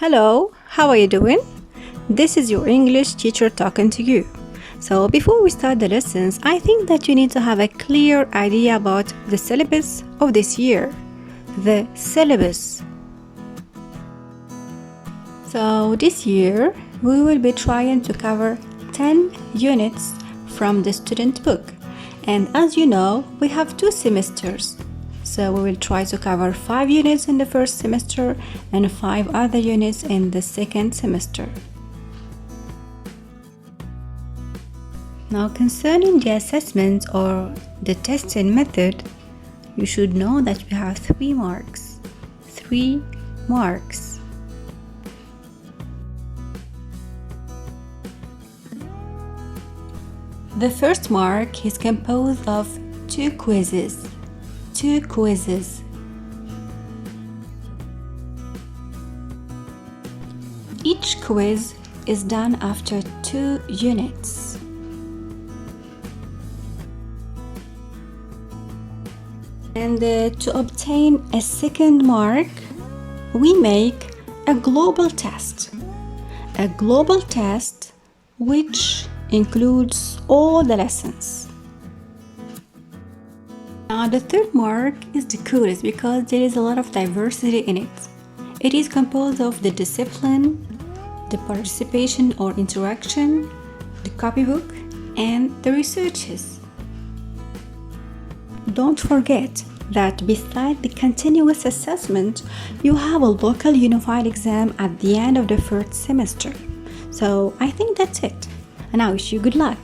Hello, how are you doing? This is your English teacher talking to you. So before we start the lessons, I think that you need to have a clear idea about the syllabus of this year. The syllabus. So this year, we will be trying to cover 10 units from the student book. And as you know, we have 2 semesters. So we will try to cover 5 units in the first semester and 5 other units in the second semester. Now concerning the assessment or the testing method, you should know that we have 3 marks. 3 marks. The first mark is composed of 2 quizzes. 2 quizzes. Each quiz is done after 2 units. And to obtain a second mark, we make a global test. A global test which includes all the lessons. Now the third mark is the quiz because there is a lot of diversity in it. It is composed of the discipline, the participation or interaction, the copybook, and the researches. Don't forget that beside the continuous assessment, you have a local unified exam at the end of the first semester. So I think that's it. And I wish you good luck.